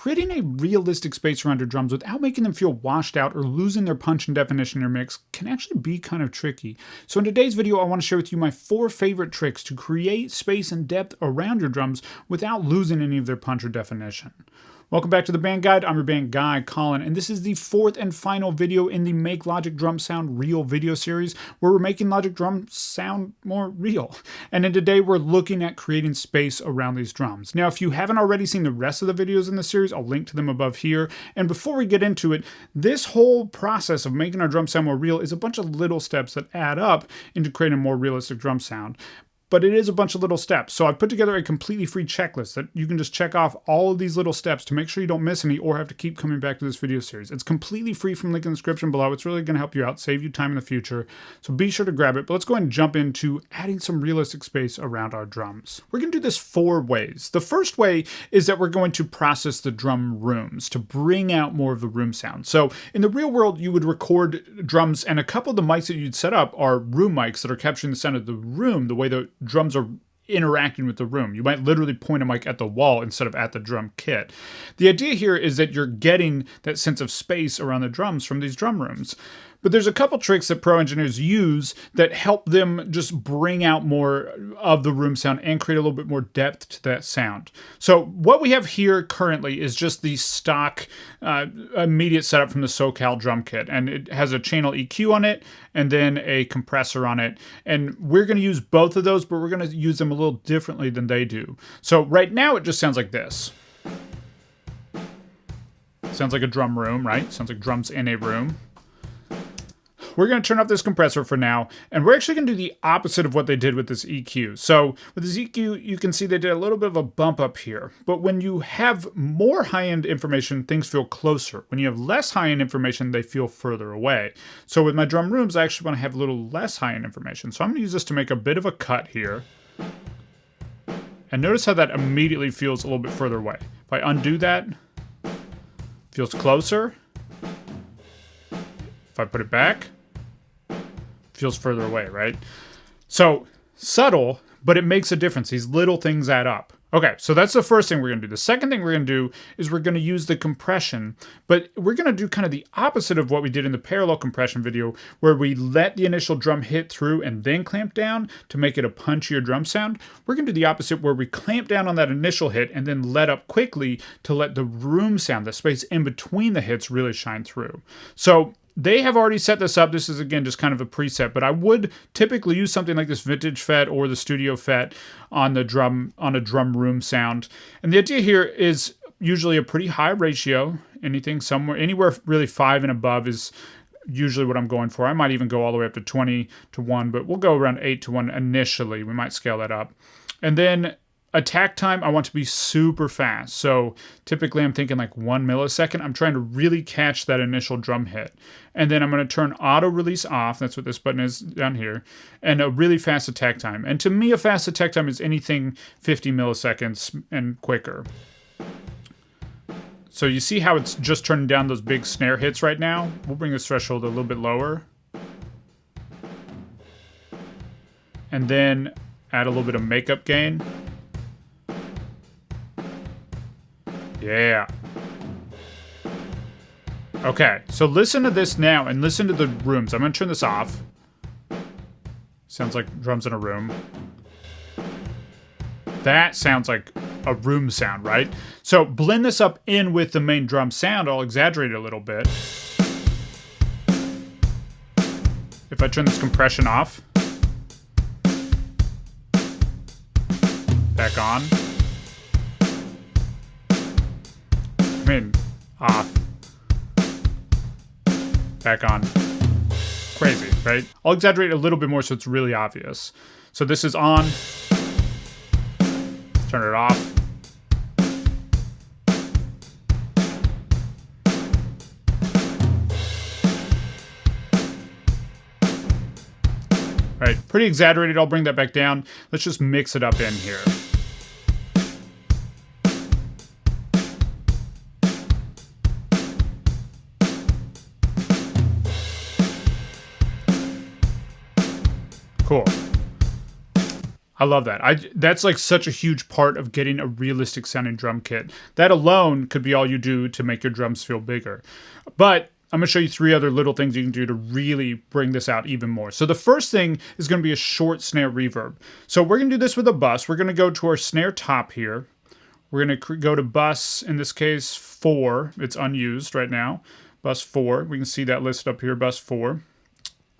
Creating a realistic space around your drums without making them feel washed out or losing their punch and definition in your mix can actually be kind of tricky. So in today's video, I want to share with you my 4 favorite tricks to create space and depth around your drums without losing any of their punch or definition. Welcome back to the Band Guide. I'm your band guy, Colin, and this is the 4th and final video in the Make Logic Drum Sound Real video series, where we're making Logic drums sound more real. And then today we're looking at creating space around these drums. Now, if you haven't already seen the rest of the videos in the series, I'll link to them above here. And before we get into it, this whole process of making our drum sound more real is a bunch of little steps that add up into creating a more realistic drum sound. But it is a bunch of little steps. So I've put together a completely free checklist that you can just check off all of these little steps to make sure you don't miss any or have to keep coming back to this video series. It's completely free from link in the description below. It's really going to help you out, save you time in the future. So be sure to grab it. But let's go ahead and jump into adding some realistic space around our drums. We're going to do this 4 ways. The first way is that we're going to process the drum rooms to bring out more of the room sound. So in the real world, you would record drums, and a couple of the mics that you'd set up are room mics that are capturing the sound of the room, the way the drums are interacting with the room. You might literally point a mic at the wall instead of at the drum kit. The idea here is that you're getting that sense of space around the drums from these drum rooms. But there's a couple tricks that pro engineers use that help them just bring out more of the room sound and create a little bit more depth to that sound. So what we have here currently is just the stock immediate setup from the SoCal drum kit. And it has a channel EQ on it and then a compressor on it. And we're going to use both of those, but we're going to use them a little differently than they do. So right now it just sounds like this. Sounds like a drum room, right? Sounds like drums in a room. We're going to turn off this compressor for now, and we're actually going to do the opposite of what they did with this EQ. So with this EQ, you can see they did a little bit of a bump up here. But when you have more high-end information, things feel closer. When you have less high-end information, they feel further away. So with my drum rooms, I actually want to have a little less high-end information. So I'm going to use this to make a bit of a cut here. And notice how that immediately feels a little bit further away. If I undo that, it feels closer. If I put it back, feels further away, right? So subtle, but it makes a difference. These little things add up. Okay, so that's the first thing we're going to do. The second thing we're going to do is we're going to use the compression, but we're going to do kind of the opposite of what we did in the parallel compression video, where we let the initial drum hit through and then clamp down to make it a punchier drum sound. We're going to do the opposite, where we clamp down on that initial hit and then let up quickly to let the room sound, the space in between the hits, really shine through. So they have already set this up. This is, again, just kind of a preset, but I would typically use something like this vintage FET or the studio FET on the drum, on a drum room sound. And the idea here is usually a pretty high ratio. Anywhere really 5 and above is usually what I'm going for. I might even go all the way up to 20:1, but we'll go around 8:1 initially. We might scale that up. And then attack time, I want to be super fast. So typically I'm thinking like 1 millisecond. I'm trying to really catch that initial drum hit. And then I'm going to turn auto release off. That's what this button is down here. And a really fast attack time. And to me, a fast attack time is anything 50 milliseconds and quicker. So you see how it's just turning down those big snare hits right now? We'll bring this threshold a little bit lower. And then add a little bit of makeup gain. Yeah. Okay, so listen to this now and listen to the rooms. I'm going to turn this off. Sounds like drums in a room. That sounds like a room sound, right? So blend this up in with the main drum sound. I'll exaggerate it a little bit. If I turn this compression off. Back on. Off. Back on. Crazy, right? I'll exaggerate a little bit more so it's really obvious. So this is on. Turn it off. All right, pretty exaggerated. I'll bring that back down. Let's just mix it up in here. Cool. I love that. That's like such a huge part of getting a realistic sounding drum kit. That alone could be all you do to make your drums feel bigger. But I'm going to show you 3 other little things you can do to really bring this out even more. So the first thing is going to be a short snare reverb. So we're going to do this with a bus. We're going to go to our snare top here. We're going to go to bus, in this case, 4. It's unused right now. Bus 4. We can see that listed up here, bus 4.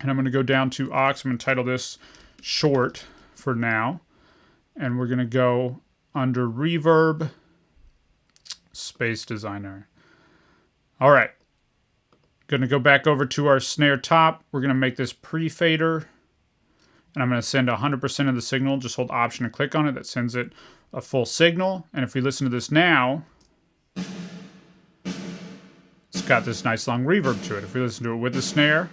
And I'm going to go down to aux. I'm going to title this short for now. And we're going to go under Reverb, Space Designer. All right. Going to go back over to our snare top. We're going to make this pre-fader. And I'm going to send 100% of the signal. Just hold Option and click on it. That sends it a full signal. And if we listen to this now, it's got this nice long reverb to it. If we listen to it with the snare,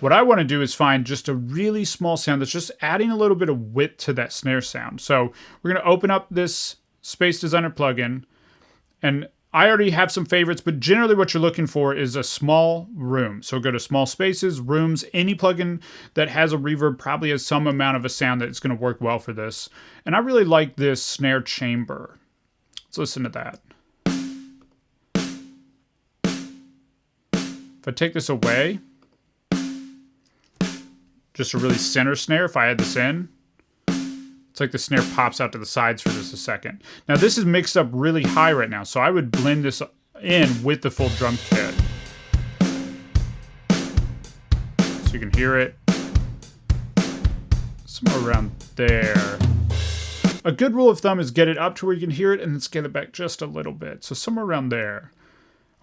what I want to do is find just a really small sound that's just adding a little bit of width to that snare sound. So we're going to open up this Space Designer plugin, and I already have some favorites, but generally what you're looking for is a small room. So go to small spaces, rooms, any plugin that has a reverb probably has some amount of a sound that's going to work well for this. And I really like this snare chamber. Let's listen to that. If I take this away, just a really center snare, if I add this in, it's like the snare pops out to the sides for just a second. Now this is mixed up really high right now, so I would blend this in with the full drum kit. So you can hear it. Somewhere around there. A good rule of thumb is get it up to where you can hear it and then scale it back just a little bit. So somewhere around there.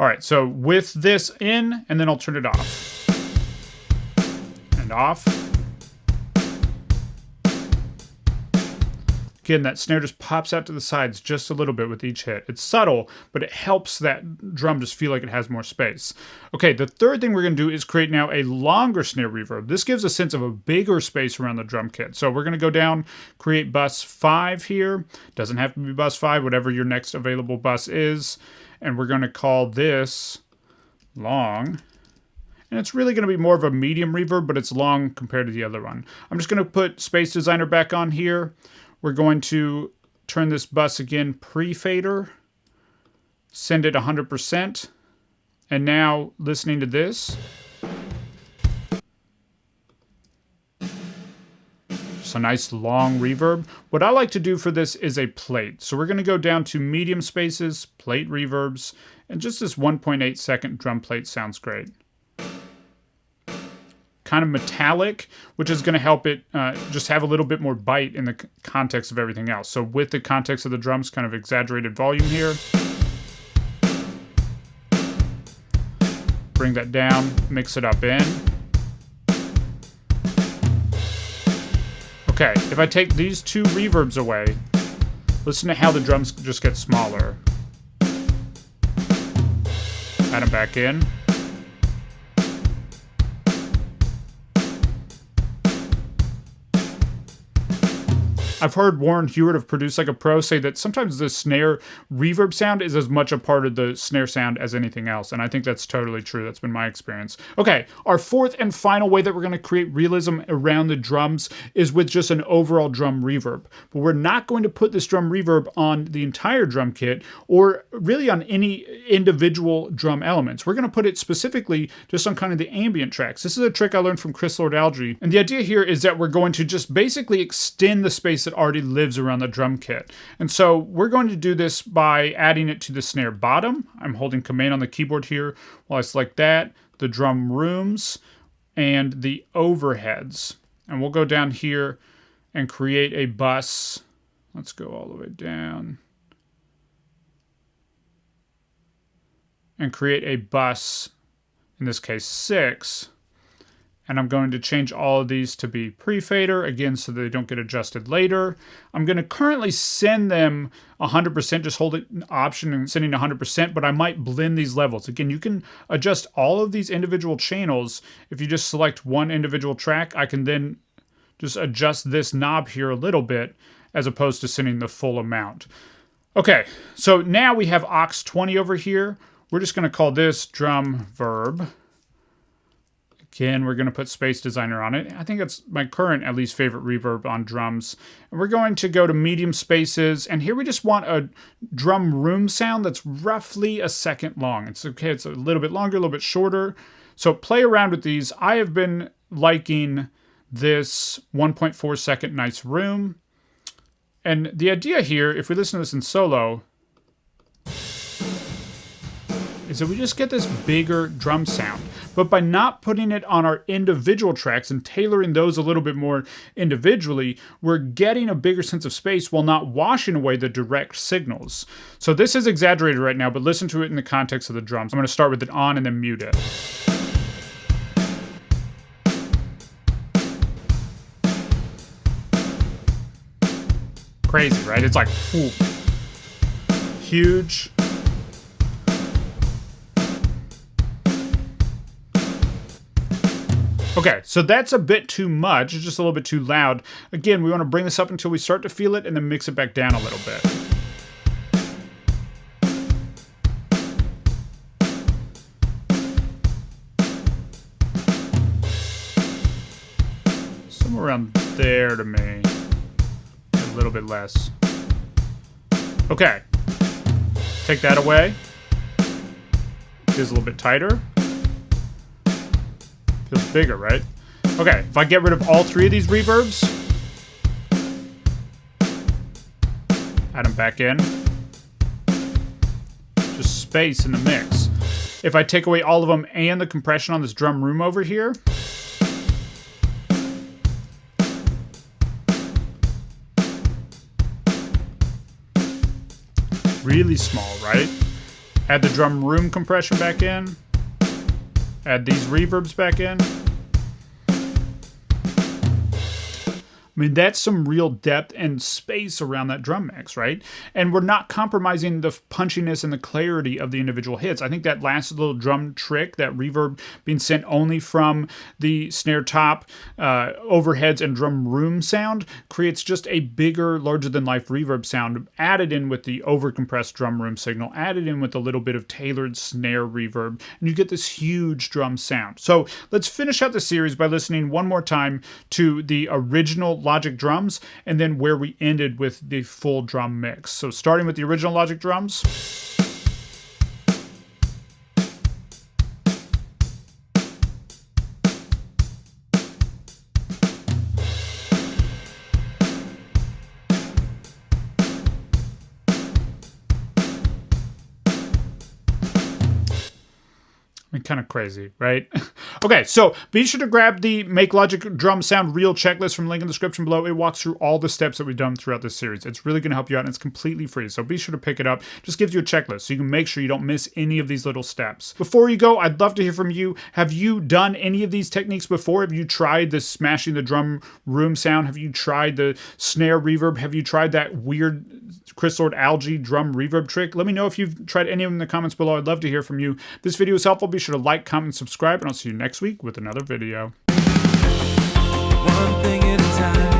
All right, so with this in, and then I'll turn it off. And off. Again, that snare just pops out to the sides just a little bit with each hit. It's subtle, but it helps that drum just feel like it has more space. Okay, the third thing we're going to do is create now a longer snare reverb. This gives a sense of a bigger space around the drum kit. So we're going to go down, create bus 5 here. Doesn't have to be bus 5, whatever your next available bus is. And we're going to call this long. And it's really going to be more of a medium reverb, but it's long compared to the other one. I'm just going to put Space Designer back on here. We're going to turn this bus again pre-fader, send it 100%, and now listening to this, just a nice long reverb. What I like to do for this is a plate. So we're going to go down to medium spaces, plate reverbs, and just this 1.8 second drum plate sounds great. Kind of metallic, which is going to help it just have a little bit more bite in the context of everything else. So with the context of the drums, kind of exaggerated volume here. Bring that down, mix it up in. Okay, if I take these 2 reverbs away, listen to how the drums just get smaller. Add them back in. I've heard Warren Hewitt of Produce Like a Pro say that sometimes the snare reverb sound is as much a part of the snare sound as anything else, and I think that's totally true. That's been my experience. Okay, our fourth and final way that we're going to create realism around the drums is with just an overall drum reverb. But we're not going to put this drum reverb on the entire drum kit or really on any individual drum elements. We're going to put it specifically just on kind of the ambient tracks. This is a trick I learned from Chris Lord-Alge, and the idea here is that we're going to just basically extend the space that already lives around the drum kit. And so we're going to do this by adding it to the snare bottom. I'm holding Command on the keyboard here while I select that, the drum rooms, and the overheads. And we'll go down here and create a bus. Let's go all the way down. And create a bus, in this case 6. And I'm going to change all of these to be pre-fader, again, so they don't get adjusted later. I'm going to currently send them 100%, just hold it Option and sending 100%, but I might blend these levels. Again, you can adjust all of these individual channels. If you just select one individual track, I can then just adjust this knob here a little bit, as opposed to sending the full amount. Okay, so now we have aux 20 over here. We're just going to call this drum verb. Again, we're going to put Space Designer on it. I think it's my current, at least, favorite reverb on drums. And we're going to go to medium spaces. And here we just want a drum room sound that's roughly a second long. It's okay. It's a little bit longer, a little bit shorter. So play around with these. I have been liking this 1.4 second nice room. And the idea here, if we listen to this in solo, is that we just get this bigger drum sound. But by not putting it on our individual tracks and tailoring those a little bit more individually, we're getting a bigger sense of space while not washing away the direct signals. So this is exaggerated right now, but listen to it in the context of the drums. I'm going to start with it on and then mute it. Crazy, right? It's like, whoo, huge. Okay, so that's a bit too much. It's just a little bit too loud. Again, we want to bring this up until we start to feel it and then mix it back down a little bit. Somewhere around there to me. A little bit less. Okay. Take that away. Feels a little bit tighter. Feels bigger, right? Okay, if I get rid of all three of these reverbs, add them back in. Just space in the mix. If I take away all of them and the compression on this drum room over here, really small, right? Add the drum room compression back in. Add these reverbs back in. I mean, that's some real depth and space around that drum mix, right? And we're not compromising the punchiness and the clarity of the individual hits. I think that last little drum trick, that reverb being sent only from the snare top, overheads, and drum room sound, creates just a bigger, larger-than-life reverb sound, added in with the overcompressed drum room signal, added in with a little bit of tailored snare reverb, and you get this huge drum sound. So let's finish out the series by listening one more time to the original Logic drums, and then where we ended with the full drum mix. So starting with the original Logic drums. I mean, kind of crazy, right? Okay, so be sure to grab the Make Logic Drum Sound Real checklist from the link in the description below. It walks through all the steps that we've done throughout this series. It's really going to help you out, and it's completely free, so be sure to pick it up. It just gives you a checklist, so you can make sure you don't miss any of these little steps. Before you go, I'd love to hear from you. Have you done any of these techniques before? Have you tried the smashing the drum room sound? Have you tried the snare reverb? Have you tried that weird crystallized algae drum reverb trick? Let me know if you've tried any of them in the comments below. I'd love to hear from you. If this video was helpful, be sure to like, comment, and subscribe, and I'll see you next week with another video. One thing at a time.